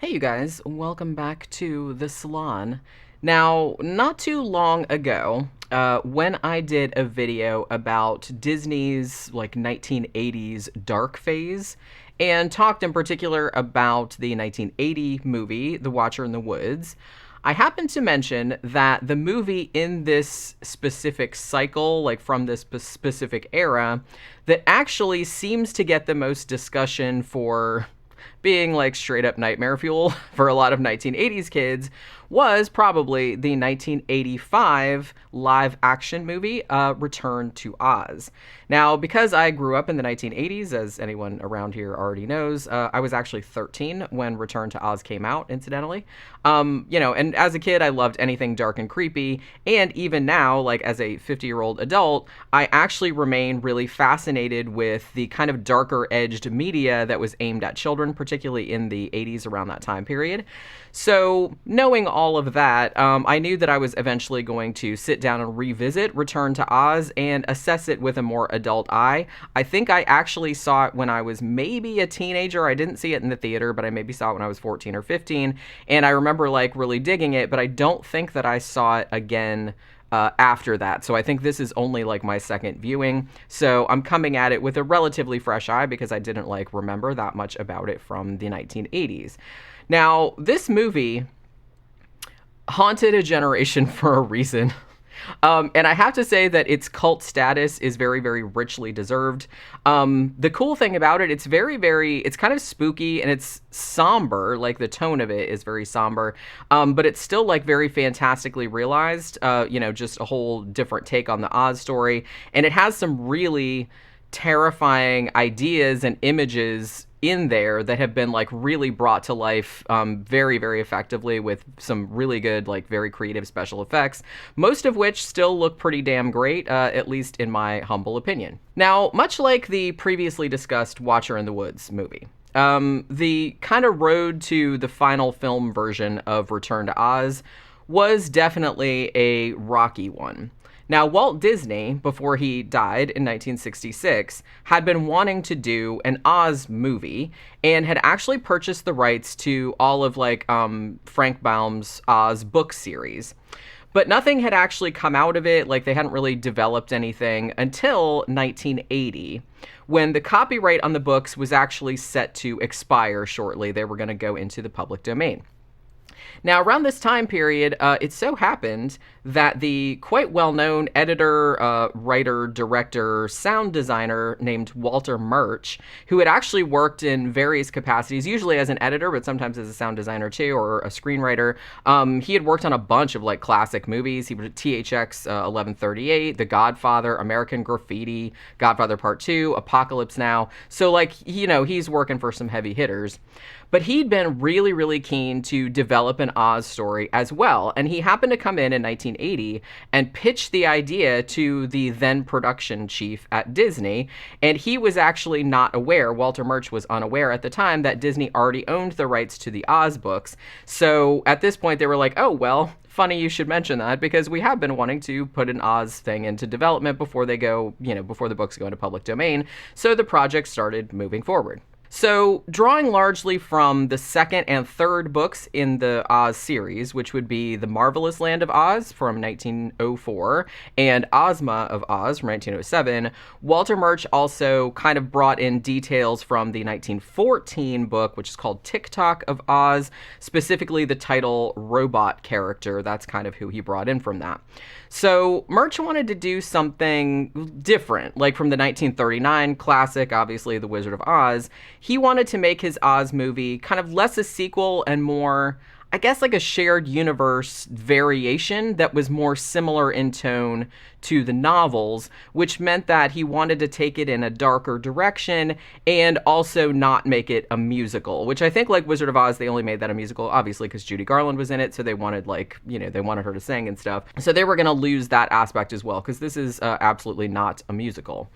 Hey you guys, welcome back to the salon. Now, not too long ago, when I did a video about Disney's 1980s dark phase, and talked in particular about the 1980 movie, The Watcher in the Woods, I happened to mention that the movie in this specific cycle, like from this specific era, that actually seems to get the most discussion for being like straight up nightmare fuel for a lot of 1980s kids, was probably the 1985 live action movie, Return to Oz. Now, because I grew up in the 1980s, as anyone around here already knows, I was actually 13 when Return to Oz came out, incidentally. And as a kid, I loved anything dark and creepy. And even now, like as a 50-year-old adult, I actually remain really fascinated with the kind of darker edged media that was aimed at children, particularly in the 80s around that time period. So, knowing all of that, I knew that I was eventually going to sit down and revisit Return to Oz and assess it with a more adult eye. I think I actually saw it when I was maybe a teenager. I didn't see it in the theater, but I maybe saw it when I was 14 or 15. And I remember really digging it, but I don't think that I saw it again after that. So I think this is only my second viewing. So I'm coming at it with a relatively fresh eye because I didn't remember that much about it from the 1980s. Now, this movie haunted a generation for a reason. And I have to say that its cult status is very, very richly deserved. The cool thing about it, it's it's kind of spooky and it's somber. The tone of it is very somber. But it's still very fantastically realized, just a whole different take on the Oz story. And it has some really terrifying ideas and images in there that have been really brought to life very, very effectively with some really good, very creative special effects, most of which still look pretty damn great, at least in my humble opinion. Now, much like the previously discussed Watcher in the Woods movie, the kind of road to the final film version of Return to Oz was definitely a rocky one. Now, Walt Disney, before he died in 1966, had been wanting to do an Oz movie and had actually purchased the rights to all of Frank Baum's Oz book series. But nothing had actually come out of it, they hadn't really developed anything until 1980, when the copyright on the books was actually set to expire shortly. They were going to go into the public domain. Now, around this time period, it so happened that the quite well-known editor, writer, director, sound designer named Walter Murch, who had actually worked in various capacities, usually as an editor, but sometimes as a sound designer too, or a screenwriter. He had worked on a bunch of classic movies. He was at THX 1138, The Godfather, American Graffiti, Godfather Part 2, Apocalypse Now. So he's working for some heavy hitters. But he'd been really, really keen to develop an Oz story as well. And he happened to come in 1980 and pitch the idea to the then production chief at Disney. And he was actually not aware, Walter Murch was unaware at the time, that Disney already owned the rights to the Oz books. So at this point, they were like, oh, well, funny you should mention that because we have been wanting to put an Oz thing into development before they go, before the books go into public domain. So the project started moving forward. So, drawing largely from the second and third books in the Oz series, which would be The Marvelous Land of Oz from 1904 and Ozma of Oz from 1907, Walter Murch also kind of brought in details from the 1914 book, which is called Tick-Tock of Oz, specifically the title robot character. That's kind of who he brought in from that. So, Murch wanted to do something different, like from the 1939 classic, obviously, The Wizard of Oz. He wanted to make his Oz movie kind of less a sequel and more, I guess, a shared universe variation that was more similar in tone to the novels, which meant that he wanted to take it in a darker direction and also not make it a musical, which I think Wizard of Oz, they only made that a musical, obviously, because Judy Garland was in it, so they wanted, they wanted her to sing and stuff. So they were going to lose that aspect as well, because this is absolutely not a musical.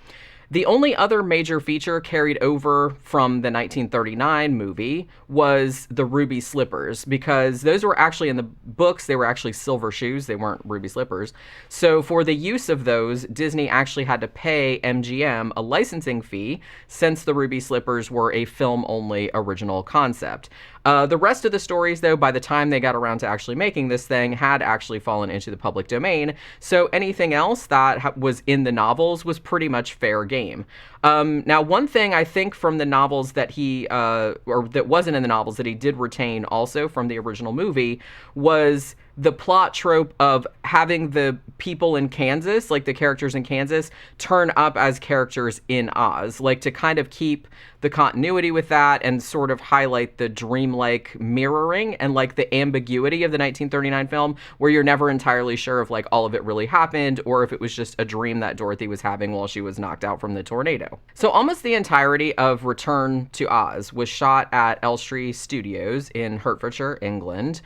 The only other major feature carried over from the 1939 movie was the ruby slippers, because those were actually in the books, they were actually silver shoes, they weren't ruby slippers. So for the use of those, Disney actually had to pay MGM a licensing fee, since the ruby slippers were a film-only original concept. The rest of the stories, though, by the time they got around to actually making this thing, had actually fallen into the public domain, so anything else that was in the novels was pretty much fair game. Now, one thing I think from the novels that or that wasn't in the novels that he did retain also from the original movie, was the plot trope of having the people in Kansas, like the characters in Kansas, turn up as characters in Oz, like to kind of keep the continuity with that and sort of highlight the dreamlike mirroring and like the ambiguity of the 1939 film, where you're never entirely sure if like all of it really happened or if it was just a dream that Dorothy was having while she was knocked out from the tornado. So almost the entirety of Return to Oz was shot at Elstree Studios in Hertfordshire, England,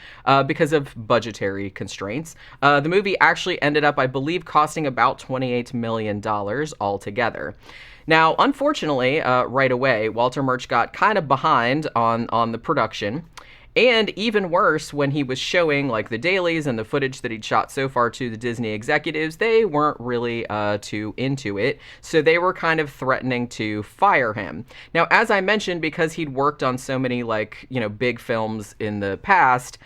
because of budgetary constraints. The movie actually ended up, I believe, costing about $28 million altogether. Now, unfortunately, right away, Walter Murch got kind of behind on the production. And even worse, when he was showing like the dailies and the footage that he'd shot so far to the Disney executives, they weren't really too into it. So they were kind of threatening to fire him. Now, as I mentioned, because he'd worked on so many like, big films in the past,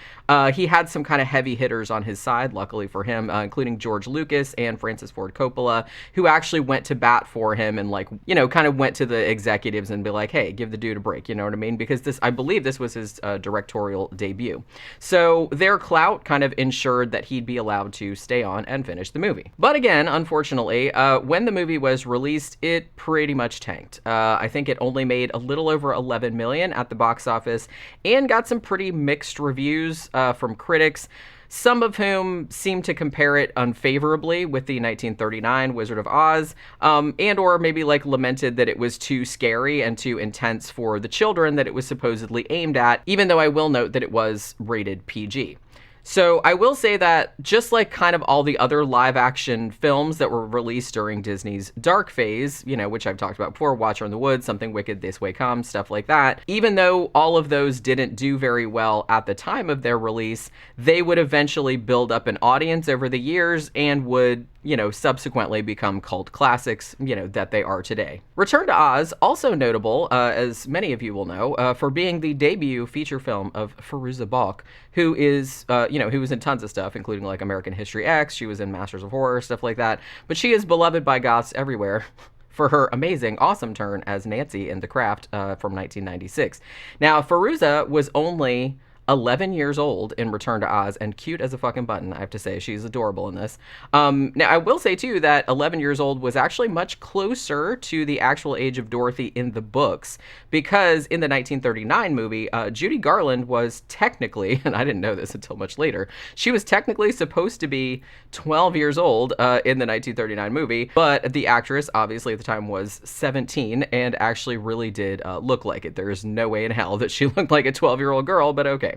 he had some kind of heavy hitters on his side, luckily for him, including George Lucas and Francis Ford Coppola, who actually went to bat for him and like, kind of went to the executives and be like, hey, give the dude a break, you know what I mean? Because I believe this was his directorial debut. So their clout kind of ensured that he'd be allowed to stay on and finish the movie. But again, unfortunately, when the movie was released, it pretty much tanked. I think it only made a little over 11 million at the box office and got some pretty mixed reviews from critics, some of whom seem to compare it unfavorably with the 1939 Wizard of Oz, and or maybe like lamented that it was too scary and too intense for the children that it was supposedly aimed at, even though I will note that it was rated PG. So I will say that just like kind of all the other live action films that were released during Disney's dark phase, which I've talked about before, Watcher in the Woods, Something Wicked, This Way Comes, stuff like that, even though all of those didn't do very well at the time of their release, they would eventually build up an audience over the years and would subsequently become cult classics, that they are today. Return to Oz, also notable, as many of you will know, for being the debut feature film of Fairuza Balk, who is, who was in tons of stuff, including like American History X, she was in Masters of Horror, stuff like that, but she is beloved by goths everywhere for her amazing, awesome turn as Nancy in The Craft from 1996. Now, Fairuza was only 11 years old in Return to Oz, and cute as a fucking button, I have to say. She's adorable in this. Now, I will say, too, that 11 years old was actually much closer to the actual age of Dorothy in the books, because in the 1939 movie, Judy Garland was technically, and I didn't know this until much later, she was technically supposed to be 12 years old in the 1939 movie, but the actress, obviously at the time, was 17, and actually really did look like it. There's no way in hell that she looked like a 12-year-old girl, but okay.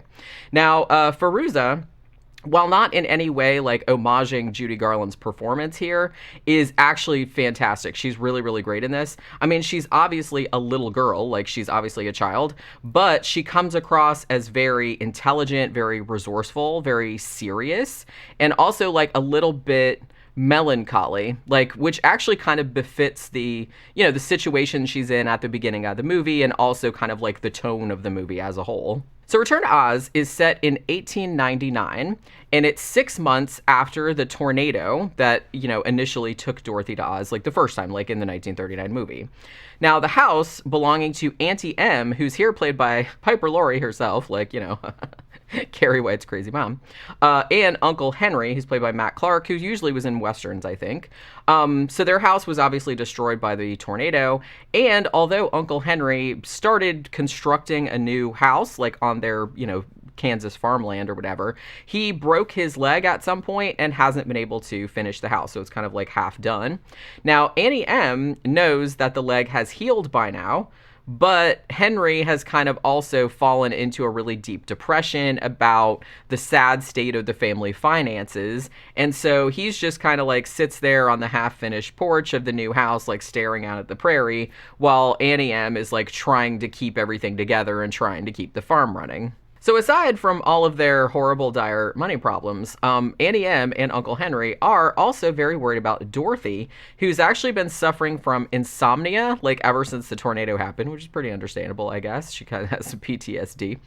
Now, Fairuza, while not in any way like homaging Judy Garland's performance here, is actually fantastic. She's really, really great in this. I mean, she's obviously a little girl, like she's obviously a child, but she comes across as very intelligent, very resourceful, very serious, and also like a little bit melancholy, like, which actually kind of befits the, the situation she's in at the beginning of the movie, and also kind of like the tone of the movie as a whole. So Return to Oz is set in 1899, and it's 6 months after the tornado that, initially took Dorothy to Oz, like the first time, like in the 1939 movie. Now, the house belonging to Auntie Em, who's here played by Piper Laurie herself, like, Carrie White's crazy mom, and Uncle Henry, who's played by Matt Clark, who usually was in Westerns, I think. So their house was obviously destroyed by the tornado, and although Uncle Henry started constructing a new house, like on their, Kansas farmland or whatever, he broke his leg at some point and hasn't been able to finish the house, so it's kind of like half done. Now, Annie M knows that the leg has healed by now, But Henry has kind of also fallen into a really deep depression about the sad state of the family finances. And so he's just kind of like sits there on the half-finished porch of the new house, like staring out at the prairie, while Annie M is like trying to keep everything together and trying to keep the farm running. So aside from all of their horrible, dire money problems, Annie M and Uncle Henry are also very worried about Dorothy, who's actually been suffering from insomnia, like ever since the tornado happened, which is pretty understandable, I guess. She kind of has some PTSD.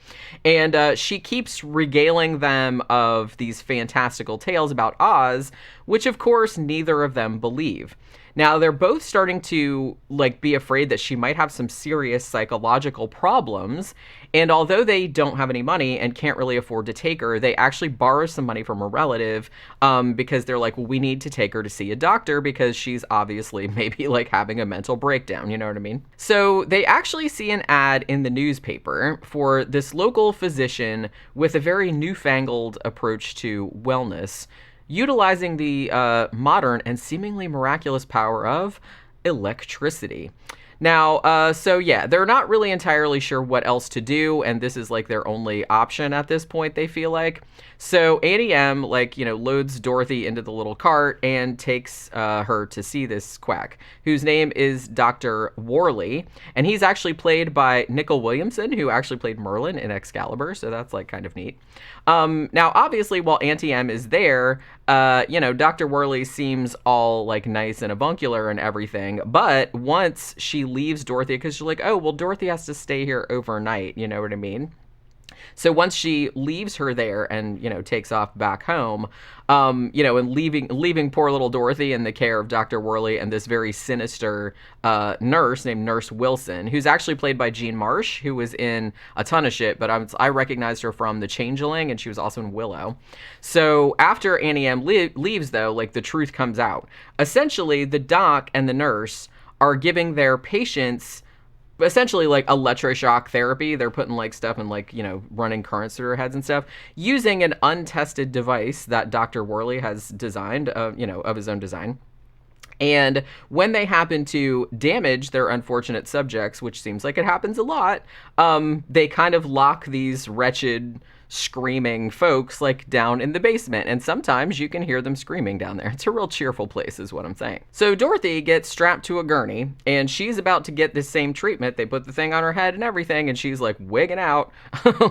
And she keeps regaling them of these fantastical tales about Oz, which of course neither of them believe. Now, they're both starting to like be afraid that she might have some serious psychological problems. And although they don't have any money and can't really afford to take her, they actually borrow some money from a relative because they're like, well, we need to take her to see a doctor because she's obviously maybe like having a mental breakdown. You know what I mean? So they actually see an ad in the newspaper for this local physician with a very newfangled approach to wellness, utilizing the modern and seemingly miraculous power of electricity. Now, so yeah, they're not really entirely sure what else to do, and this is like their only option at this point, they feel like. So Annie M, like, you know, loads Dorothy into the little cart and takes her to see this quack, whose name is Dr. Worley, and he's actually played by Nicol Williamson, who actually played Merlin in Excalibur, so that's like kind of neat. Now, obviously, while Auntie M is there, you know, Dr. Worley seems all like nice and avuncular and everything, but once she leaves Dorothy, because she's like, oh, well, Dorothy has to stay here overnight, you know what I mean? So once she leaves her there and, you know, takes off back home, you know, and leaving poor little Dorothy in the care of Dr. Worley and this very sinister nurse named Nurse Wilson, who's actually played by Jean Marsh, who was in a ton of shit, but I recognized her from The Changeling, and she was also in Willow. So after Annie M leaves, though, like, the truth comes out. Essentially, the doc and the nurse are giving their patients essentially like electroshock therapy. They're putting like stuff and like, you know, running currents through their heads and stuff using an untested device that Dr. Worley has designed, you know, of his own design. And when they happen to damage their unfortunate subjects, which seems like it happens a lot, they kind of lock these wretched, screaming folks like down in the basement, and sometimes you can hear them screaming down there. It's a real cheerful place is what I'm saying. So Dorothy gets strapped to a gurney, and she's about to get this same treatment. They put the thing on her head and everything, and she's like wigging out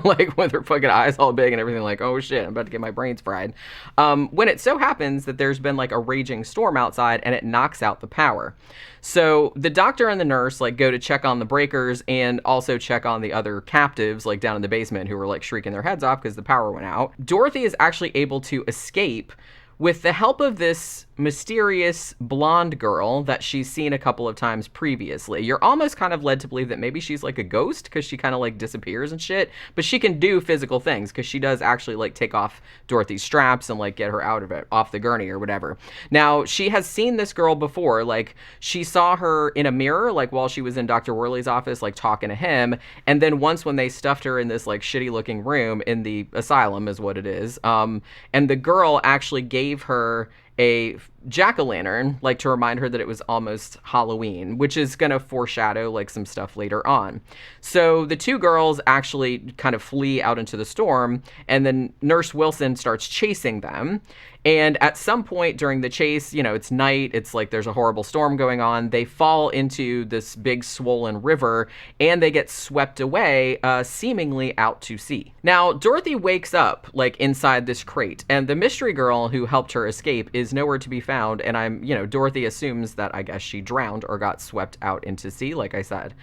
like with her fucking eyes all big and everything, like, oh shit, I'm about to get my brains fried, when it so happens that there's been like a raging storm outside and it knocks out the power. So the doctor and the nurse like go to check on the breakers and also check on the other captives like down in the basement who were like shrieking their heads off because the power went out. Dorothy is actually able to escape with the help of this mysterious blonde girl that she's seen a couple of times previously. You're almost kind of led to believe that maybe she's like a ghost because she kind of like disappears and shit, but she can do physical things because she does actually like take off Dorothy's straps and like get her out of it, off the gurney or whatever. Now, she has seen this girl before. Like, she saw her in a mirror, like while she was in Dr. Worley's office, like talking to him. And then once when they stuffed her in this like shitty looking room in the asylum is what it is. And the girl actually gave her a jack-o'-lantern, like to remind her that it was almost Halloween, which is going to foreshadow like some stuff later on. So the two girls actually kind of flee out into the storm, and then Nurse Wilson starts chasing them. And at some point during the chase, you know, it's night, it's like there's a horrible storm going on. They fall into this big swollen river and they get swept away, seemingly out to sea. Now, Dorothy wakes up like inside this crate, and the mystery girl who helped her escape is nowhere to be found. And Dorothy assumes that I guess she drowned or got swept out into sea, like I said.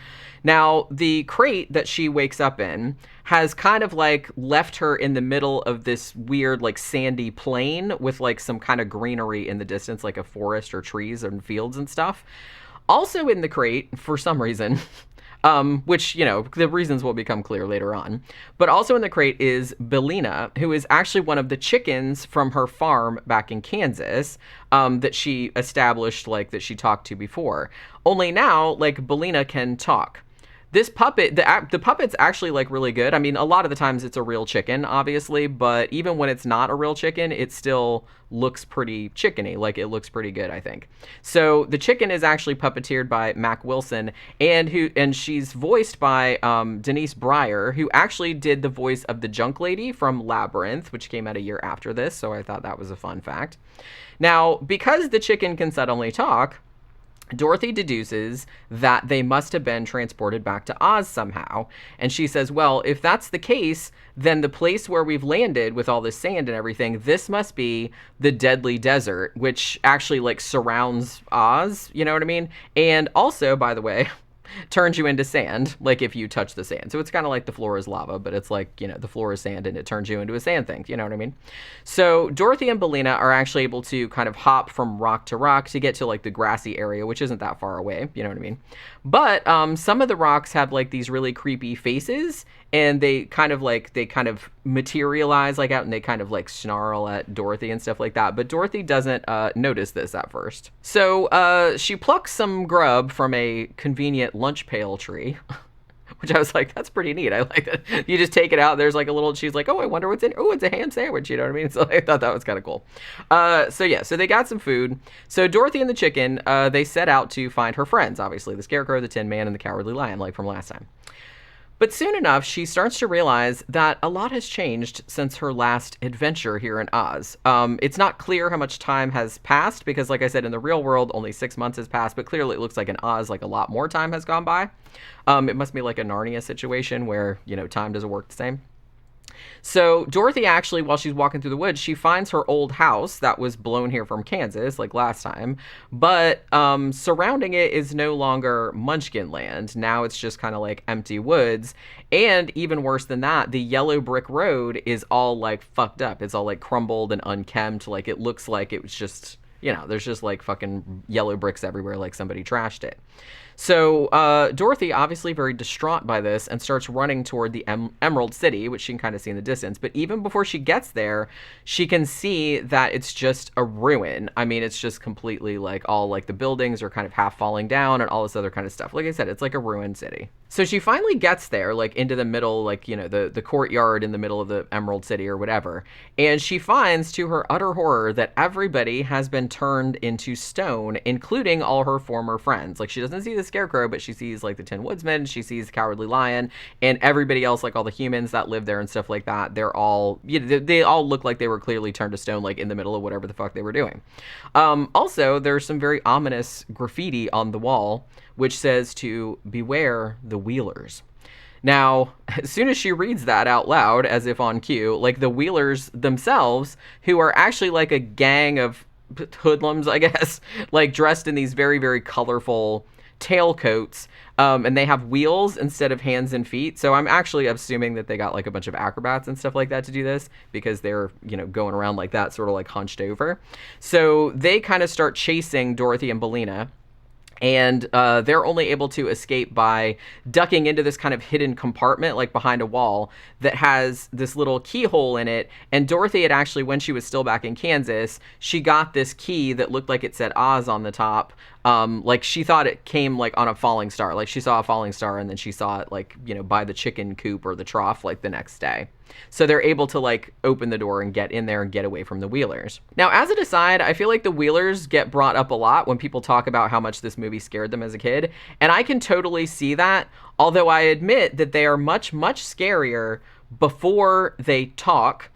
Now, the crate that she wakes up in has kind of like left her in the middle of this weird like sandy plain with like some kind of greenery in the distance, like a forest or trees and fields and stuff. Also in the crate, for some reason, which, you know, the reasons will become clear later on. But also in the crate is Billina, who is actually one of the chickens from her farm back in Kansas, that she established, like, that she talked to before. Only now, like, Billina can talk. This puppet, the puppet's actually like really good. I mean, a lot of the times it's a real chicken, obviously, but even when it's not a real chicken, it still looks pretty chickeny. Like it looks pretty good, I think. So the chicken is actually puppeteered by Mac Wilson, and she's voiced by Denise Breyer, who actually did the voice of the junk lady from Labyrinth, which came out a year after this. So I thought that was a fun fact. Now, because the chicken can suddenly talk, Dorothy deduces that they must have been transported back to Oz somehow. And she says, well, if that's the case, then the place where we've landed with all this sand and everything, this must be the Deadly Desert, which actually like surrounds Oz, you know what I mean? And also, by the way, turns you into sand, like if you touch the sand. So it's kind of like the floor is lava, but it's like, you know, the floor is sand and it turns you into a sand thing. You know what I mean? So Dorothy and Bellina are actually able to kind of hop from rock to rock to get to like the grassy area, which isn't that far away. You know what I mean? But some of the rocks have like these really creepy faces, and they kind of materialize like out, and they kind of like snarl at Dorothy and stuff like that. But Dorothy doesn't notice this at first. So she plucks some grub from a convenient lunch pail tree, which I was like, that's pretty neat. I like that. You just take it out. There's like a little, she's like, oh, I wonder what's in. Oh, it's a ham sandwich. You know what I mean? So I thought that was kind of cool. So they got some food. So Dorothy and the chicken, they set out to find her friends, obviously, the Scarecrow, the Tin Man, and the Cowardly Lion, like from last time. But soon enough, she starts to realize that a lot has changed since her last adventure here in Oz. It's not clear how much time has passed because, like I said, in the real world, only 6 months has passed, but clearly it looks like in Oz, like a lot more time has gone by. It must be like a Narnia situation where, you know, time doesn't work the same. So Dorothy actually, while she's walking through the woods, she finds her old house that was blown here from Kansas, like last time. But surrounding it is no longer Munchkin land. Now it's just kind of like empty woods. And even worse than that, the yellow brick road is all like fucked up. It's all like crumbled and unkempt. Like it looks like it was just, you know, there's just like fucking yellow bricks everywhere, like somebody trashed it. So Dorothy, obviously very distraught by this, and starts running toward the Emerald City, which she can kind of see in the distance. But even before she gets there, she can see that it's just a ruin. I mean, it's just completely like all like the buildings are kind of half falling down and all this other kind of stuff. Like I said, it's like a ruined city. So she finally gets there, like into the middle, like, you know, the courtyard in the middle of the Emerald City or whatever. And she finds, to her utter horror, that everybody has been turned into stone, including all her former friends. Like, she doesn't see the Scarecrow, but she sees like the Tin Woodsman, she sees the Cowardly Lion, and everybody else, like all the humans that live there and stuff like that. They're all, you know, they all look like they were clearly turned to stone, like in the middle of whatever the fuck they were doing. Also, there's some very ominous graffiti on the wall, which says to beware the Wheelers. Now, as soon as she reads that out loud, as if on cue, like the Wheelers themselves, who are actually like a gang of hoodlums, I guess, like dressed in these very, very colorful tailcoats, and they have wheels instead of hands and feet. So I'm actually assuming that they got like a bunch of acrobats and stuff like that to do this, because they're, you know, going around like that, sort of like hunched over. So they kind of start chasing Dorothy and Bellina. And they're only able to escape by ducking into this kind of hidden compartment, like behind a wall, that has this little keyhole in it. And Dorothy had actually, when she was still back in Kansas, she got this key that looked like it said Oz on the top. Like she thought it came like on a falling star. Like she saw a falling star, and then she saw it like, you know, by the chicken coop or the trough like the next day. So they're able to like open the door and get in there and get away from the Wheelers. Now, as an aside, I feel like the Wheelers get brought up a lot when people talk about how much this movie scared them as a kid. And I can totally see that, although I admit that they are much, much scarier before they talk.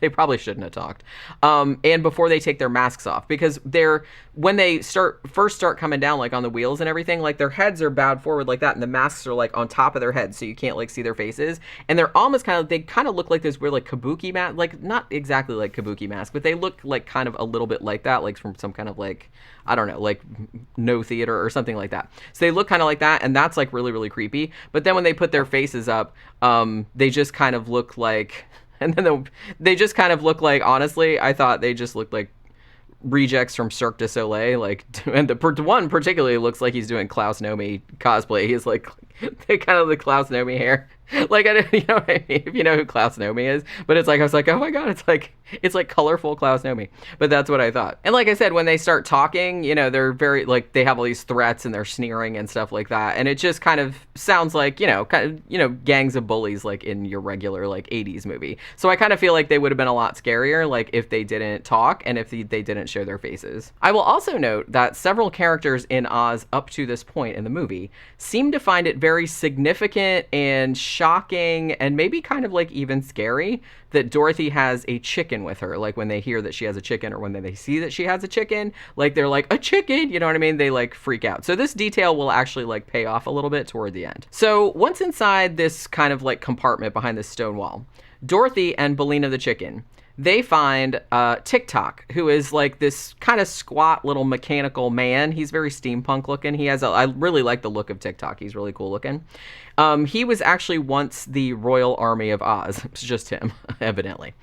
They probably shouldn't have talked. And before they take their masks off, because when they first start coming down, like on the wheels and everything, like their heads are bowed forward like that, and the masks are like on top of their heads, so you can't like see their faces. And they're almost they kind of look like this weird like kabuki mask, like not exactly like kabuki mask, but they look like kind of a little bit like that, like from some kind of like, I don't know, like no theater or something like that. So they look kind of like that, and that's like really, really creepy. But then when they put their faces up, they just kind of look like, and then they just kind of look like, honestly, I thought they just looked like rejects from Cirque du Soleil, like, and the one particularly looks like he's doing Klaus Nomi cosplay. He's like, they kind of the Klaus Nomi hair. Like, I don't, you know what I mean? If you know who Klaus Nomi is. But it's like, I was like, oh my God, it's like colorful Klaus Nomi. But that's what I thought. And like I said, when they start talking, you know, they're very, like, they have all these threats and they're sneering and stuff like that. And it just kind of sounds like, you know, gangs of bullies, like in your regular, like, 80s movie. So I kind of feel like they would have been a lot scarier, like, if they didn't talk and if they didn't show their faces. I will also note that several characters in Oz up to this point in the movie seem to find it very significant and shocking and maybe kind of like even scary that Dorothy has a chicken with her. Like when they hear that she has a chicken or when they see that she has a chicken, like they're like, a chicken, you know what I mean? They like freak out. So this detail will actually like pay off a little bit toward the end. So once inside this kind of like compartment behind this stone wall, Dorothy and Bellina the chicken, they find TikTok, who is like this kind of squat little mechanical man. He's very steampunk looking. I really like the look of TikTok. He's really cool looking. He was actually once the Royal Army of Oz. It's just him, evidently.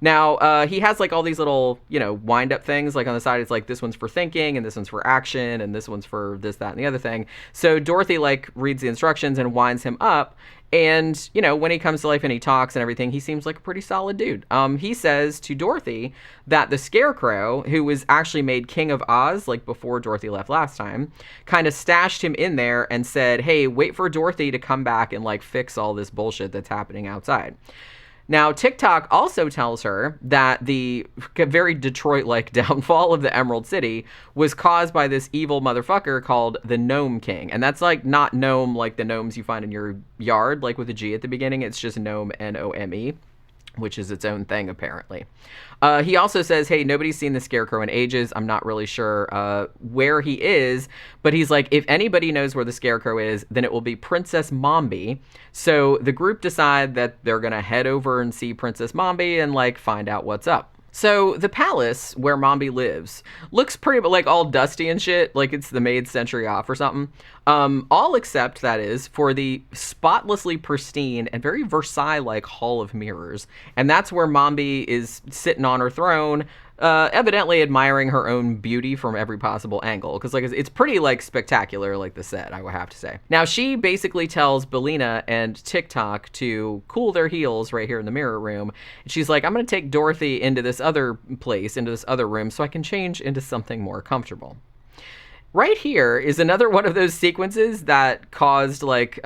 Now, he has like all these little, you know, wind up things. Like on the side, it's like this one's for thinking and this one's for action and this one's for this, that, and the other thing. So Dorothy like reads the instructions and winds him up. And, you know, when he comes to life and he talks and everything, he seems like a pretty solid dude. He says to Dorothy that the Scarecrow, who was actually made King of Oz, like before Dorothy left last time, kind of stashed him in there and said, hey, wait for Dorothy to come back and like fix all this bullshit that's happening outside. Now, TikTok also tells her that the very Detroit-like downfall of the Emerald City was caused by this evil motherfucker called the Gnome King. And that's like not gnome like the gnomes you find in your yard, like with a G at the beginning. It's just gnome, N-O-M-E, which is its own thing, apparently. He also says, hey, nobody's seen the Scarecrow in ages. I'm not really sure where he is, but he's like, if anybody knows where the Scarecrow is, then it will be Princess Mombi. So the group decide that they're going to head over and see Princess Mombi and like find out what's up. So the palace where Mombi lives looks pretty like all dusty and shit, like it's the made century off or something. All except, that is, for the spotlessly pristine and very Versailles-like Hall of Mirrors. And that's where Mombi is sitting on her throne, evidently admiring her own beauty from every possible angle. Because like it's pretty like spectacular, like the set, I would have to say. Now she basically tells Bellina and TikTok to cool their heels right here in the mirror room. And she's like, I'm going to take Dorothy into this other place, into this other room, so I can change into something more comfortable. Right here is another one of those sequences that caused like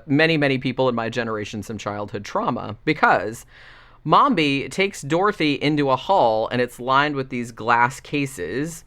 many people in my generation some childhood trauma, because Mombi takes Dorothy into a hall and it's lined with these glass cases,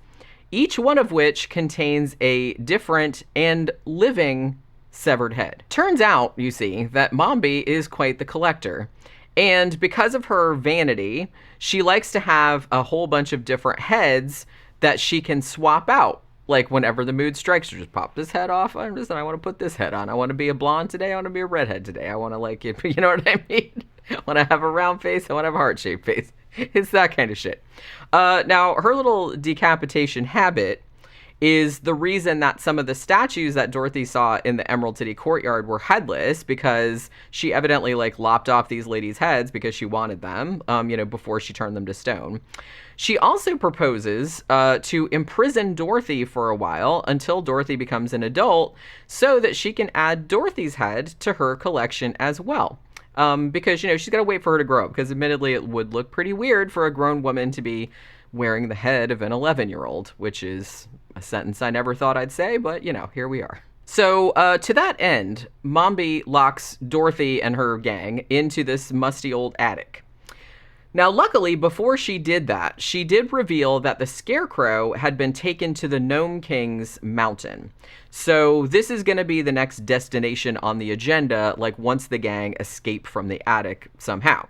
each one of which contains a different and living severed head. Turns out, you see, that Mombi is quite the collector. And because of her vanity, she likes to have a whole bunch of different heads that she can swap out. Like whenever the mood strikes her, just pop this head off. I want to put this head on. I want to be a blonde today. I want to be a redhead today. I want to like it. You know what I mean? I want to have a round face. I want to have a heart-shaped face. It's that kind of shit. Now, her little decapitation habit is the reason that some of the statues that Dorothy saw in the Emerald City courtyard were headless, because she evidently like lopped off these ladies' heads because she wanted them, you know, before she turned them to stone. She also proposes to imprison Dorothy for a while until Dorothy becomes an adult so that she can add Dorothy's head to her collection as well. Because, you know, she's got to wait for her to grow up, because admittedly it would look pretty weird for a grown woman to be wearing the head of an 11-year-old, which is a sentence I never thought I'd say, but, you know, here we are. So to that end, Mombi locks Dorothy and her gang into this musty old attic. Now, luckily, before she did that, she did reveal that the Scarecrow had been taken to the Gnome King's mountain. So this is going to be the next destination on the agenda, like once the gang escape from the attic somehow.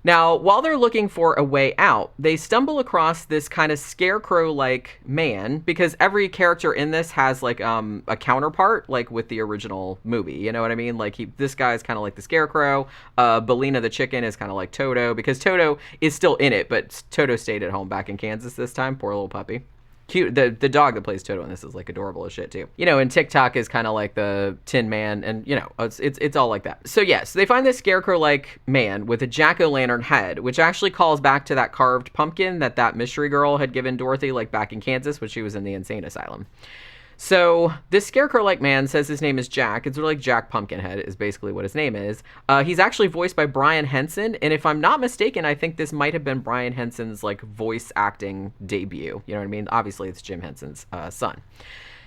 Now, while they're looking for a way out, they stumble across this kind of Scarecrow-like man, because every character in this has like a counterpart, like with the original movie. You know what I mean? Like this guy's kind of like the Scarecrow. Bellina the chicken is kind of like Toto, because Toto is still in it, but Toto stayed at home back in Kansas this time. Poor little puppy. Cute. The dog that plays Toto in this is like adorable as shit too. You know, and TikTok is kind of like the Tin Man, and you know, it's all like that. So yes, they find this Scarecrow-like man with a jack-o'-lantern head, which actually calls back to that carved pumpkin that mystery girl had given Dorothy like back in Kansas when she was in the insane asylum. So this scarecrow-like man says his name is Jack. It's sort of like Jack Pumpkinhead is basically what his name is. He's actually voiced by Brian Henson, and if I'm not mistaken, I think this might have been Brian Henson's like voice acting debut. You know what I mean? Obviously, it's Jim Henson's son.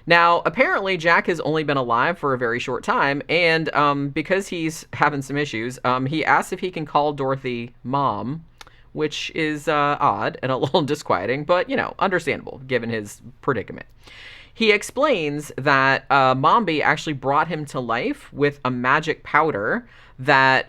Now, apparently, Jack has only been alive for a very short time, and because he's having some issues, he asks if he can call Dorothy Mom, which is odd and a little disquieting, but, you know, understandable given his predicament. He explains that Mombi actually brought him to life with a magic powder that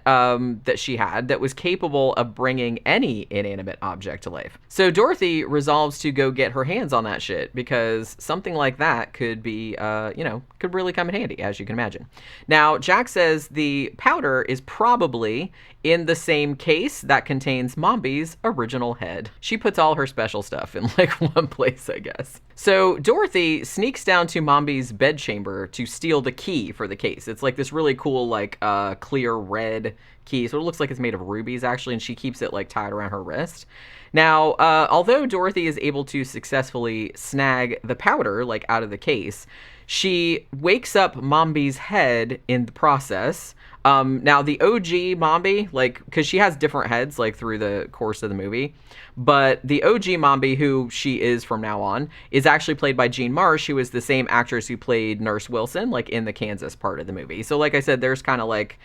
she had that was capable of bringing any inanimate object to life. So Dorothy resolves to go get her hands on that shit because something like that could be, could really come in handy, as you can imagine. Now, Jack says the powder is probably in the same case that contains Mombi's original head. She puts all her special stuff in like one place, I guess. So Dorothy sneaks down to Mombi's bedchamber to steal the key for the case. It's like this really cool, like clear red key. So it looks like it's made of rubies actually, and she keeps it like tied around her wrist. Now, although Dorothy is able to successfully snag the powder like out of the case, she wakes up Mombi's head in the process. Now the OG Mombi, like, cause she has different heads, like through the course of the movie, but the OG Mombi, who she is from now on, is actually played by Jean Marsh, who is the same actress who played Nurse Wilson, like in the Kansas part of the movie. So like I said, there's kind of like,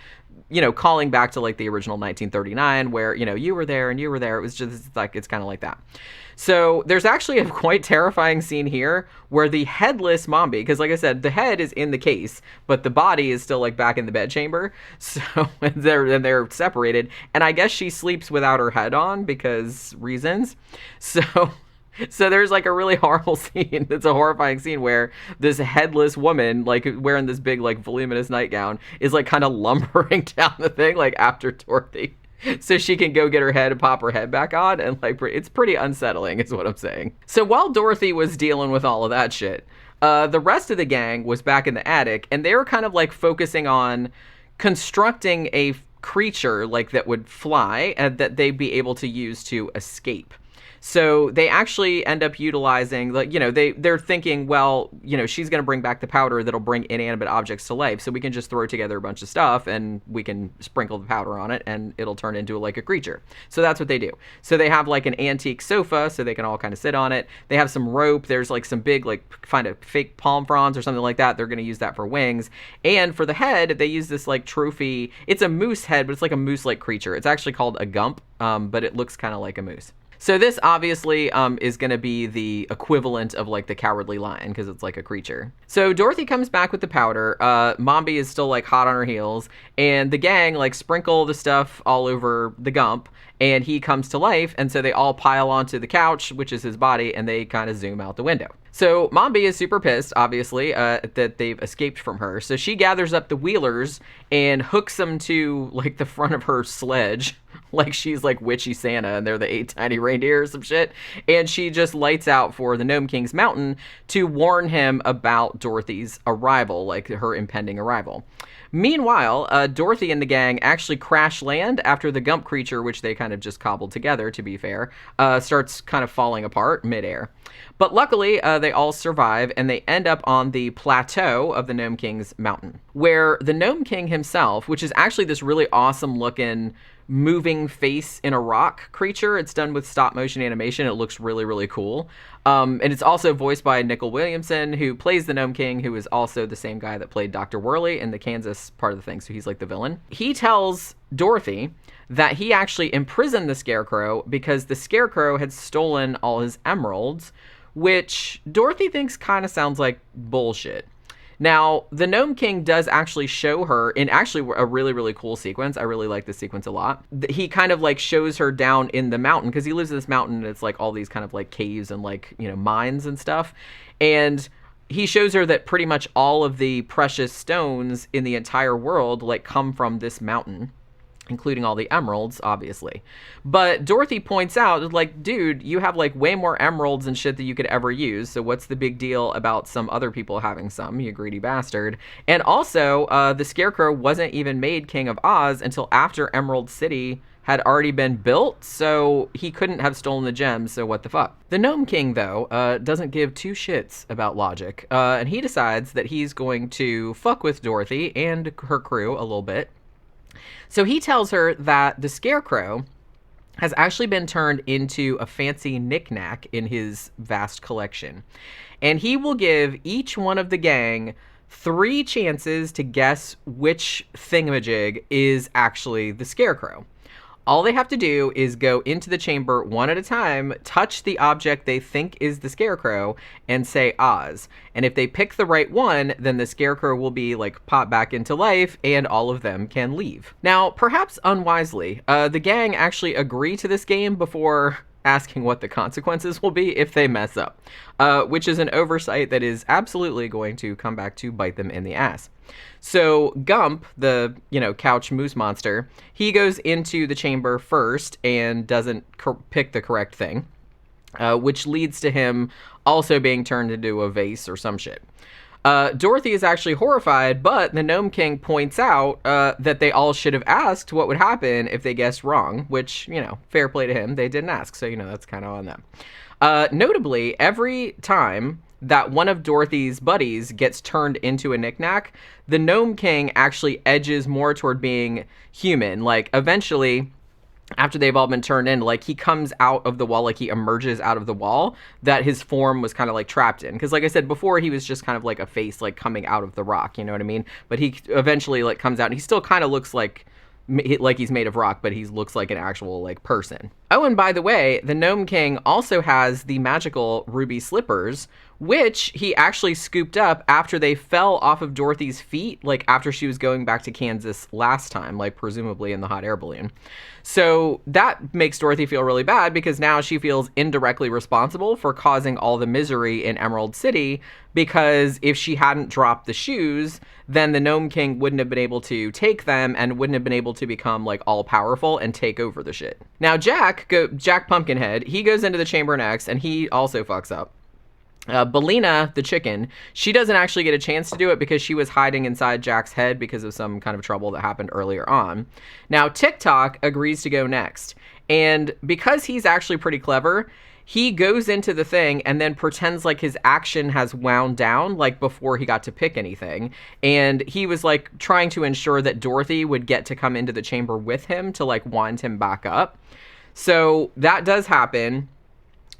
you know, calling back to like the original 1939 where, you know, you were there and you were there. It was just like, it's kind of like that. So there's actually a quite terrifying scene here where the headless Mombi, because like I said, the head is in the case, but the body is still like back in the bedchamber. So they're separated. And I guess she sleeps without her head on because reasons. So there's like a really horrible scene. It's a horrifying scene where this headless woman, like wearing this big, like voluminous nightgown, is like kind of lumbering down the thing, like after Dorothy, so she can go get her head and pop her head back on. And like, it's pretty unsettling is what I'm saying. So while Dorothy was dealing with all of that shit, the rest of the gang was back in the attic, and they were kind of like focusing on constructing a creature like that would fly and that they'd be able to use to escape. So they actually end up utilizing, like, you know, they're thinking, well, you know, she's going to bring back the powder that'll bring inanimate objects to life. So we can just throw together a bunch of stuff and we can sprinkle the powder on it and it'll turn into like a creature. So that's what they do. So they have like an antique sofa so they can all kind of sit on it. They have some rope. There's like some big, like kind of fake palm fronds or something like that. They're going to use that for wings. And for the head, they use this like trophy. It's a moose head, but it's like a moose-like creature. It's actually called a gump, but it looks kind of like a moose. So this obviously is going to be the equivalent of like the Cowardly Lion because it's like a creature. So Dorothy comes back with the powder. Mombi is still like hot on her heels, and the gang like sprinkle the stuff all over the Gump, and he comes to life, and so they all pile onto the couch, which is his body, and they kind of zoom out the window. So Mombi is super pissed, obviously, that they've escaped from her. So she gathers up the wheelers and hooks them to like the front of her sledge, like she's like witchy Santa and they're the 8 tiny reindeer or some shit. And she just lights out for the Gnome King's mountain to warn him about Dorothy's arrival, like her impending arrival. Meanwhile, Dorothy and the gang actually crash land after the Gump creature, which they kind of just cobbled together, to be fair, starts kind of falling apart midair. But luckily, they all survive, and they end up on the plateau of the Gnome King's mountain, where the Gnome King himself, which is actually this really awesome-looking moving face in a rock creature. It's done with stop motion animation. It looks really, really cool. And it's also voiced by Nicol Williamson, who plays the Gnome King, who is also the same guy that played Dr. Worley in the Kansas part of the thing. So he's like the villain. He tells Dorothy that he actually imprisoned the Scarecrow because the Scarecrow had stolen all his emeralds, which Dorothy thinks kind of sounds like bullshit. Now, the Gnome King does actually show her in actually a really, really cool sequence. I really like this sequence a lot. He kind of like shows her down in the mountain because he lives in this mountain and it's like all these kind of like caves and like, you know, mines and stuff. And he shows her that pretty much all of the precious stones in the entire world like come from this mountain. including all the emeralds, obviously. But Dorothy points out, like, dude, you have like way more emeralds and shit that you could ever use, so what's the big deal about some other people having some, you greedy bastard? And also, the Scarecrow wasn't even made King of Oz until after Emerald City had already been built, so he couldn't have stolen the gems, so what the fuck? The Gnome King, though, doesn't give two shits about logic, and he decides that he's going to fuck with Dorothy and her crew a little bit. So he tells her that the Scarecrow has actually been turned into a fancy knickknack in his vast collection. And he will give each one of the gang 3 chances to guess which thingamajig is actually the Scarecrow. All they have to do is go into the chamber one at a time, touch the object they think is the Scarecrow, and say Oz. And if they pick the right one, then the Scarecrow will be like popped back into life and all of them can leave. Now, perhaps unwisely, the gang actually agree to this game before asking what the consequences will be if they mess up, which is an oversight that is absolutely going to come back to bite them in the ass. So Gump, the, couch moose monster, he goes into the chamber first and doesn't pick the correct thing, which leads to him also being turned into a vase or some shit. Dorothy is actually horrified, but the Gnome King points out that they all should have asked what would happen if they guessed wrong, which, fair play to him, they didn't ask, so, that's kind of on them. Notably, every time that one of Dorothy's buddies gets turned into a knickknack, the Gnome King actually edges more toward being human. Like, eventually, after they've all been turned in, like, he comes out of the wall, like, he emerges out of the wall that his form was kind of, like, trapped in. Because, like I said before, he was just kind of like a face, like, coming out of the rock, you know what I mean? But he eventually, like, comes out, and he still kind of looks like he's made of rock, but he looks like an actual, like, person. Oh, and by the way, the Gnome King also has the magical ruby slippers, which he actually scooped up after they fell off of Dorothy's feet, like, after she was going back to Kansas last time, like, presumably in the hot air balloon. So that makes Dorothy feel really bad because now she feels indirectly responsible for causing all the misery in Emerald City, because if she hadn't dropped the shoes, then the Gnome King wouldn't have been able to take them and wouldn't have been able to become, like, all powerful and take over the shit. Now Jack Pumpkinhead, he goes into the chamber next and he also fucks up. Bellina, the chicken, she doesn't actually get a chance to do it because she was hiding inside Jack's head because of some kind of trouble that happened earlier on. Now, TikTok agrees to go next. And because he's actually pretty clever, he goes into the thing and then pretends like his action has wound down, like before he got to pick anything. And he was like trying to ensure that Dorothy would get to come into the chamber with him to like wind him back up. So that does happen.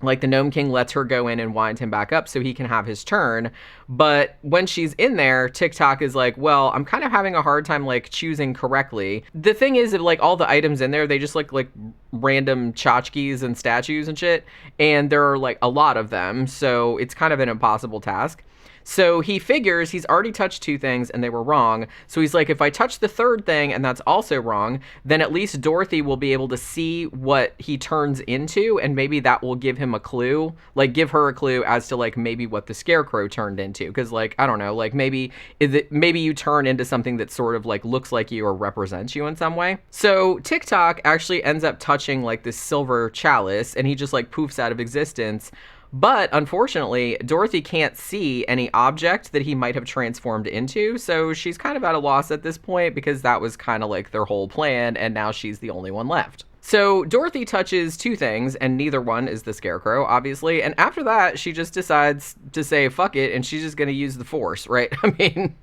Like, the Gnome King lets her go in and wind him back up so he can have his turn. But when she's in there, TikTok is like, well, I'm kind of having a hard time, like, choosing correctly. The thing is that, like, all the items in there, they just look like random tchotchkes and statues and shit. And there are, like, a lot of them. So it's kind of an impossible task. So he figures he's already touched 2 things and they were wrong. So he's like, if I touch the 3rd thing and that's also wrong, then at least Dorothy will be able to see what he turns into, and maybe that will give him a clue, like give her a clue as to like maybe what the Scarecrow turned into. Cause like, I don't know, like maybe you turn into something that sort of like looks like you or represents you in some way. So TikTok actually ends up touching like this silver chalice and he just like poofs out of existence. But unfortunately, Dorothy can't see any object that he might have transformed into, so she's kind of at a loss at this point because that was kind of like their whole plan, and now she's the only one left. So Dorothy touches 2 things, and neither one is the Scarecrow, obviously, and after that, she just decides to say fuck it, and she's just gonna use the Force, right? I mean,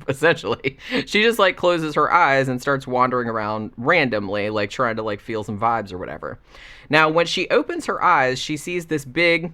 essentially. She just like closes her eyes and starts wandering around randomly, like trying to like feel some vibes or whatever. Now, when she opens her eyes, she sees this big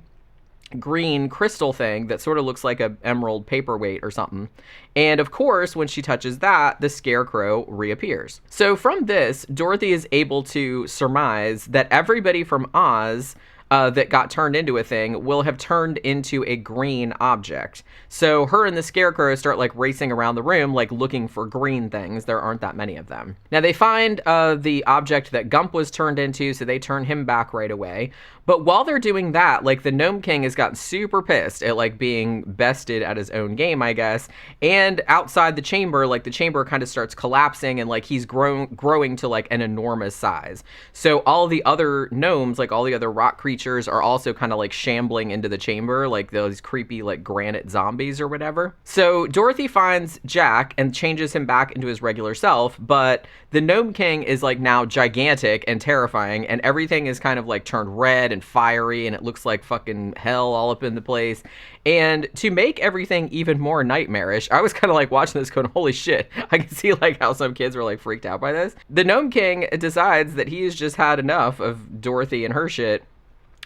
green crystal thing that sort of looks like a emerald paperweight or something. And of course, when she touches that, the Scarecrow reappears. So from this, Dorothy is able to surmise that everybody from Oz that got turned into a thing will have turned into a green object. So her and the Scarecrow start like racing around the room, like looking for green things. There aren't that many of them. Now they find the object that Gump was turned into, so they turn him back right away. But while they're doing that, like the Gnome King has gotten super pissed at like being bested at his own game, I guess. And outside the chamber, like the chamber kind of starts collapsing and like he's growing to like an enormous size. So all the other gnomes, like all the other rock creatures, are also kind of like shambling into the chamber, like those creepy like granite zombies or whatever. So Dorothy finds Jack and changes him back into his regular self, but the Gnome King is like now gigantic and terrifying, and everything is kind of like turned red and fiery, and it looks like fucking hell all up in the place. And to make everything even more nightmarish, I was kind of like watching this going, holy shit, I can see like how some kids were like freaked out by this. The Gnome King decides that he's just had enough of Dorothy and her shit,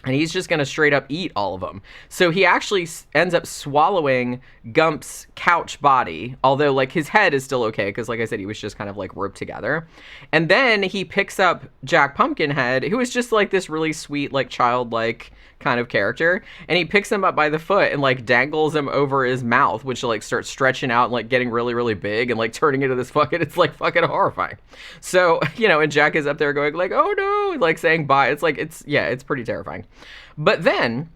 and he's just going to straight up eat all of them. So he actually ends up swallowing Gump's couch body, although like his head is still okay because like I said, he was just kind of like roped together. And then he picks up Jack Pumpkinhead, who is just like this really sweet, like childlike kind of character, and he picks him up by the foot and like dangles him over his mouth, which like starts stretching out and like getting really, really big and like turning into this fucking, it's like fucking horrifying. So, you know, and Jack is up there going like, oh no, like saying bye. It's like, it's pretty terrifying. But then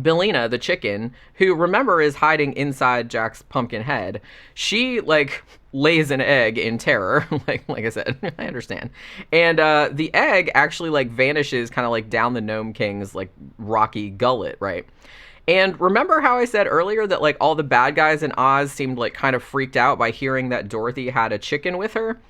Billina, the chicken, who remember is hiding inside Jack's pumpkin head, she like lays an egg in terror, like I said, I understand. And the egg actually like vanishes kind of like down the Gnome King's like rocky gullet, right? And remember how I said earlier that like all the bad guys in Oz seemed like kind of freaked out by hearing that Dorothy had a chicken with her?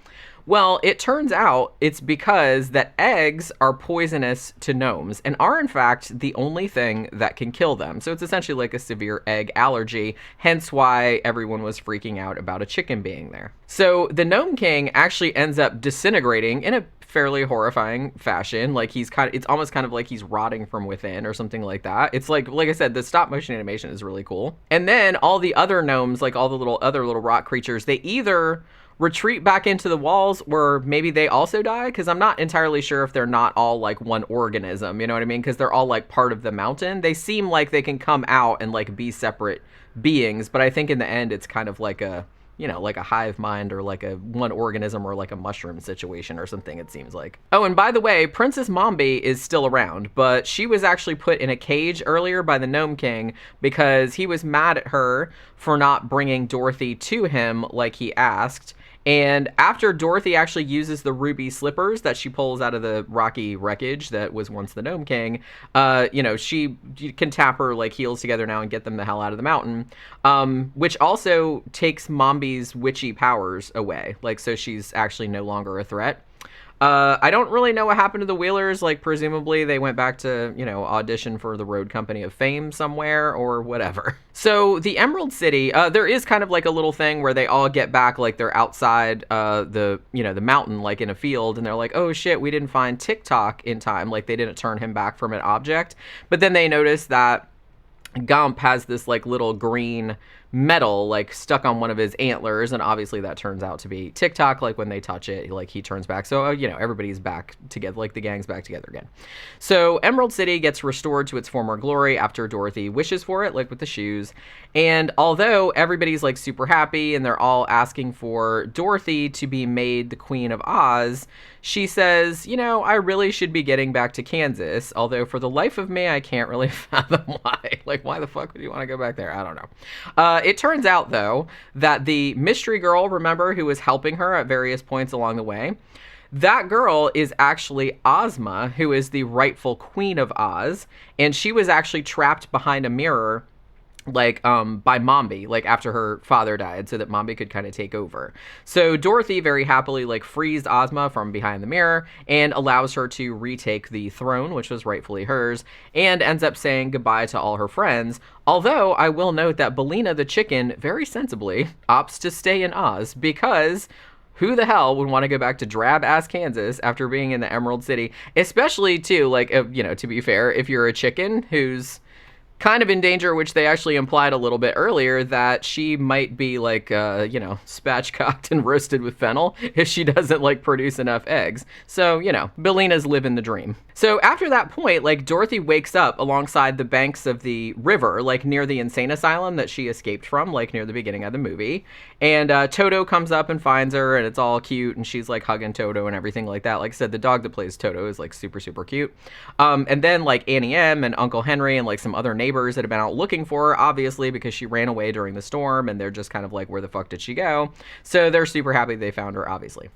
Well, it turns out it's because that eggs are poisonous to gnomes and are in fact the only thing that can kill them. So it's essentially like a severe egg allergy, hence why everyone was freaking out about a chicken being there. So the Gnome King actually ends up disintegrating in a fairly horrifying fashion. Like it's almost kind of like he's rotting from within or something like that. It's like I said, the stop motion animation is really cool. And then all the other gnomes, like all the other little rock creatures, they either retreat back into the walls, or maybe they also die, because I'm not entirely sure if they're not all like one organism, you know what I mean? Because they're all like part of the mountain. They seem like they can come out and like be separate beings, but I think in the end it's kind of like a, you know, like a hive mind or like a one organism or like a mushroom situation or something, it seems like. Oh, and by the way, Princess Mombi is still around, but she was actually put in a cage earlier by the Gnome King because he was mad at her for not bringing Dorothy to him like he asked. And after Dorothy actually uses the ruby slippers that she pulls out of the rocky wreckage that was once the Gnome King, you know, she can tap her like heels together now and get them the hell out of the mountain, which also takes Mombi's witchy powers away. Like, so she's actually no longer a threat. I don't really know what happened to the Wheelers. Like, presumably they went back to, you know, audition for the Road Company of Fame somewhere or whatever. So the Emerald City, there is kind of like a little thing where they all get back, like they're outside the mountain, like in a field, and they're like, oh shit, we didn't find TikTok in time. Like they didn't turn him back from an object. But then they notice that Gump has this like little green metal like stuck on one of his antlers, and obviously that turns out to be TikTok. Like when they touch it, like he turns back. So you know, everybody's back together, like the gang's back together again. So Emerald City gets restored to its former glory after Dorothy wishes for it, like with the shoes. And although everybody's like super happy and they're all asking for Dorothy to be made the Queen of Oz, she says, you know, I really should be getting back to Kansas, although for the life of me I can't really fathom why. Like, why the fuck would you want to go back there? I don't know. It turns out, though, that the mystery girl, remember, who was helping her at various points along the way, that girl is actually Ozma, who is the rightful Queen of Oz, and she was actually trapped behind a mirror, like by Mombi, like after her father died, so that Mombi could kind of take over. So Dorothy very happily like frees Ozma from behind the mirror and allows her to retake the throne, which was rightfully hers, and ends up saying goodbye to all her friends. Although I will note that Billina the chicken very sensibly opts to stay in Oz, because who the hell would want to go back to drab-ass Kansas after being in the Emerald City? Especially, too, like, you know, to be fair, if you're a chicken who's kind of in danger, which they actually implied a little bit earlier, that she might be like, spatchcocked and roasted with fennel if she doesn't like produce enough eggs. So, Belena's living the dream. So after that point, like Dorothy wakes up alongside the banks of the river, like near the insane asylum that she escaped from, like near the beginning of the movie. And Toto comes up and finds her, and it's all cute, and she's like hugging Toto and everything like that. Like I said, the dog that plays Toto is like super, super cute. And then like Annie M and Uncle Henry and like some other neighbors that have been out looking for her, obviously, because she ran away during the storm, and they're just kind of like, where the fuck did she go? So they're super happy they found her, obviously.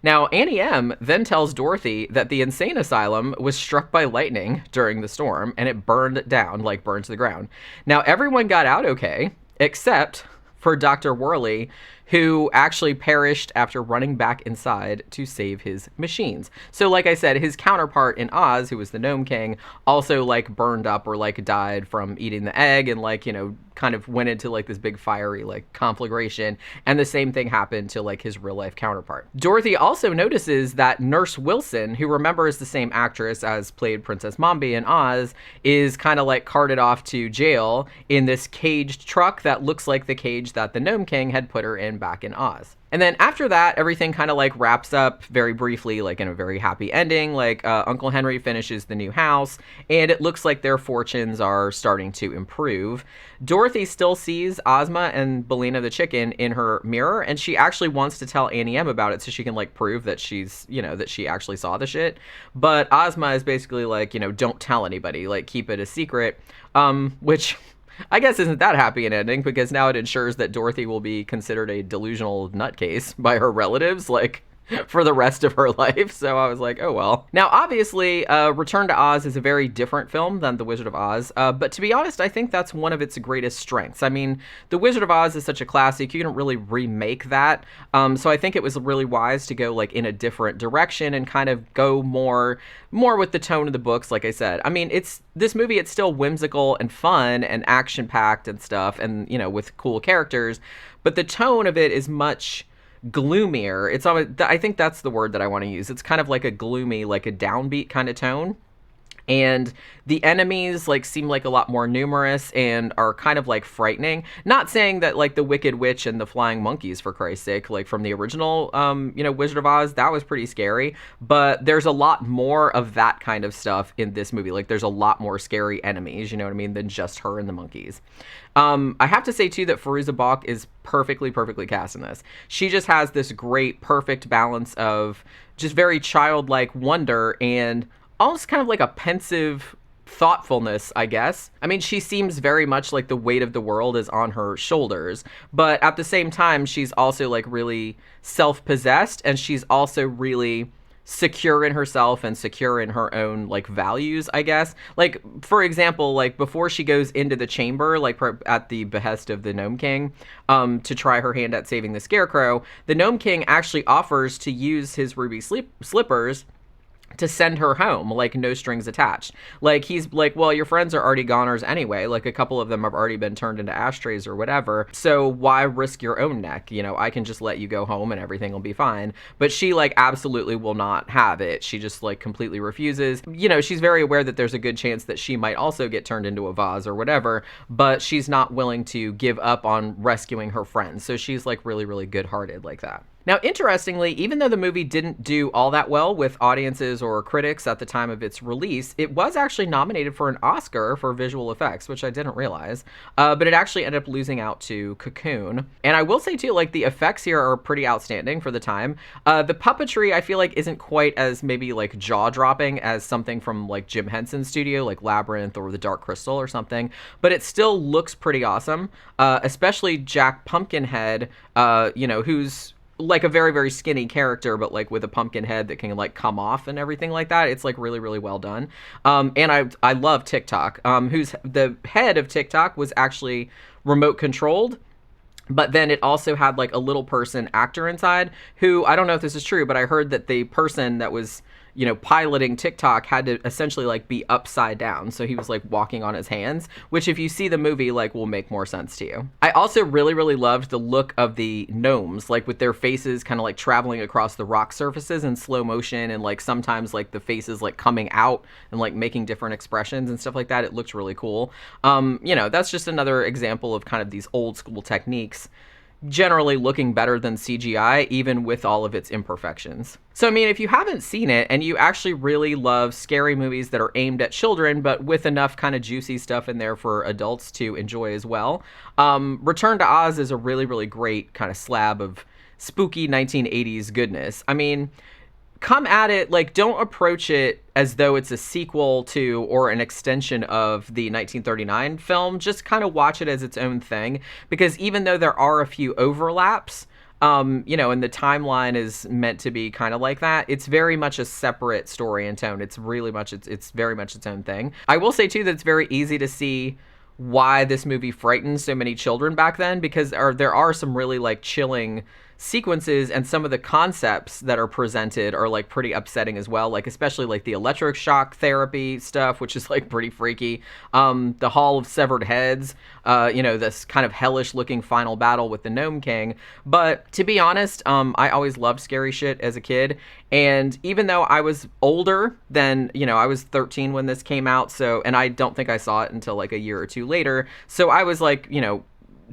Now, Annie M then tells Dorothy that the insane asylum was struck by lightning during the storm, and it burned down, like burned to the ground. Now, everyone got out okay, except for Dr. Worley, who actually perished after running back inside to save his machines. So like I said, his counterpart in Oz, who was the Gnome King, also like burned up or like died from eating the egg, and like, kind of went into like this big fiery like conflagration, and the same thing happened to like his real life counterpart. Dorothy also notices that Nurse Wilson, who remembers the same actress as played Princess Mombi in Oz, is kind of like carted off to jail in this caged truck that looks like the cage that the Gnome King had put her in back in Oz. And then after that, everything kind of like wraps up very briefly, like in a very happy ending. Like Uncle Henry finishes the new house, and it looks like their fortunes are starting to improve. Dorothy still sees Ozma and Belena the chicken in her mirror, and she actually wants to tell Annie M about it so she can like prove that she's, that she actually saw the shit. But Ozma is basically like, don't tell anybody, like keep it a secret, which I guess isn't that happy an ending, because now it ensures that Dorothy will be considered a delusional nutcase by her relatives, like, for the rest of her life. So I was like, oh well. Now, obviously, Return to Oz is a very different film than The Wizard of Oz, but to be honest, I think that's one of its greatest strengths. I mean, The Wizard of Oz is such a classic, you couldn't really remake that, so I think it was really wise to go, like, in a different direction and kind of go more with the tone of the books, like I said. I mean, this movie, it's still whimsical and fun and action-packed and stuff, and, with cool characters, but the tone of it is much gloomier. It's always, I think that's the word that I want to use. It's kind of like a gloomy, like a downbeat kind of tone. And the enemies like seem like a lot more numerous and are kind of like frightening. Not saying that like the Wicked Witch and the flying monkeys, for Christ's sake, like from the original, Wizard of Oz, that was pretty scary. But there's a lot more of that kind of stuff in this movie. Like there's a lot more scary enemies, you know what I mean, than just her and the monkeys. I have to say too that Fairuza Balk is perfectly cast in this. She just has this great, perfect balance of just very childlike wonder and almost kind of like a pensive thoughtfulness, I guess. I mean, she seems very much like the weight of the world is on her shoulders, but at the same time, she's also like really self-possessed, and she's also really secure in herself and secure in her own like values, I guess. Like, for example, like before she goes into the chamber, like at the behest of the Gnome King, to try her hand at saving the Scarecrow, the Gnome King actually offers to use his ruby slippers to send her home, like no strings attached. Like he's like, well, your friends are already goners anyway, like a couple of them have already been turned into ashtrays or whatever, so why risk your own neck? I can just let you go home and everything will be fine. But she like absolutely will not have it. She just like completely refuses. She's very aware that there's a good chance that she might also get turned into a vase or whatever, but she's not willing to give up on rescuing her friends. So she's like really, really good-hearted like that. Now, interestingly, even though the movie didn't do all that well with audiences or critics at the time of its release, it was actually nominated for an Oscar for visual effects, which I didn't realize, but it actually ended up losing out to Cocoon. And I will say, too, like, the effects here are pretty outstanding for the time. The puppetry, I feel like, isn't quite as maybe, like, jaw-dropping as something from, like, Jim Henson's studio, like Labyrinth or The Dark Crystal or something, but it still looks pretty awesome, especially Jack Pumpkinhead, who's like a very, very skinny character, but like with a pumpkin head that can like come off and everything like that. It's like really, really well done. And I love TikTok, who's the head of TikTok was actually remote controlled, but then it also had like a little person actor inside who, I don't know if this is true, but I heard that the person that was piloting TikTok had to essentially like be upside down. So he was like walking on his hands, which if you see the movie, like will make more sense to you. I also really, really loved the look of the gnomes, like with their faces kind of like traveling across the rock surfaces in slow motion, and like sometimes like the faces like coming out and like making different expressions and stuff like that. It looked really cool. That's just another example of kind of these old school techniques generally looking better than CGI, even with all of its imperfections. So, I mean, if you haven't seen it and you actually really love scary movies that are aimed at children, but with enough kind of juicy stuff in there for adults to enjoy as well, Return to Oz is a really, really great kind of slab of spooky 1980s goodness. I mean, come at it, like, don't approach it as though it's a sequel to or an extension of the 1939 film. Just kind of watch it as its own thing, because even though there are a few overlaps, and the timeline is meant to be kind of like that, it's very much a separate story and tone. It's really much, it's very much its own thing. I will say too that it's very easy to see why this movie frightened so many children back then, because there are some really like chilling sequences, and some of the concepts that are presented are like pretty upsetting as well, like especially like the electric shock therapy stuff, which is like pretty freaky. The Hall of Severed Heads, this kind of hellish looking final battle with the Gnome King. But to be honest, I always loved scary shit as a kid, and even though I was older than, I was 13 when this came out, and I don't think I saw it until like a year or two later, so I was like,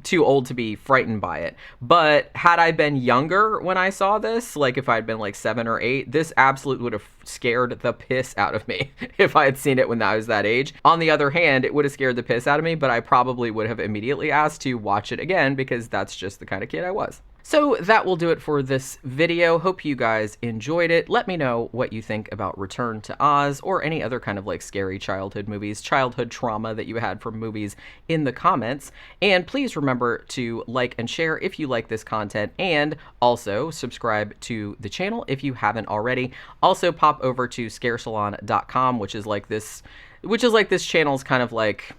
too old to be frightened by it. But had I been younger when I saw this, like if I'd been like 7 or 8, this absolutely would have scared the piss out of me if I had seen it when I was that age. On the other hand, it would have scared the piss out of me, but I probably would have immediately asked to watch it again, because that's just the kind of kid I was. So that will do it for this video. Hope you guys enjoyed it. Let me know what you think about Return to Oz, or any other kind of like scary childhood movies, childhood trauma that you had from movies, in the comments. And please remember to like and share if you like this content, and also subscribe to the channel if you haven't already. Also pop over to scaresalon.com, which is like this channel's kind of like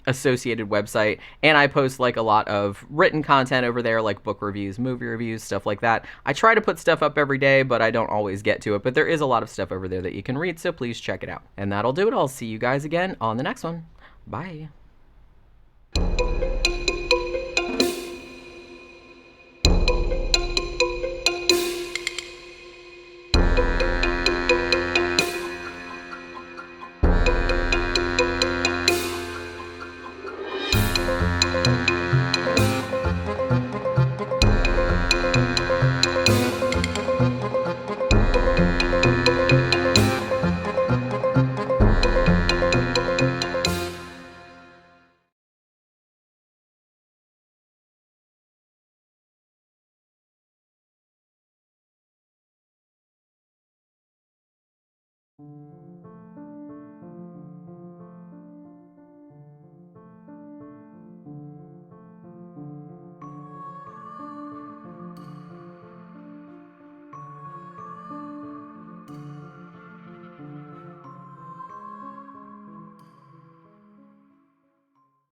associated website, and I post like a lot of written content over there, like book reviews, movie reviews, stuff like that. I try to put stuff up every day, but I don't always get to it, but there is a lot of stuff over there that you can read, so please check it out. And that'll do it. I'll see you guys again on the next one. Bye.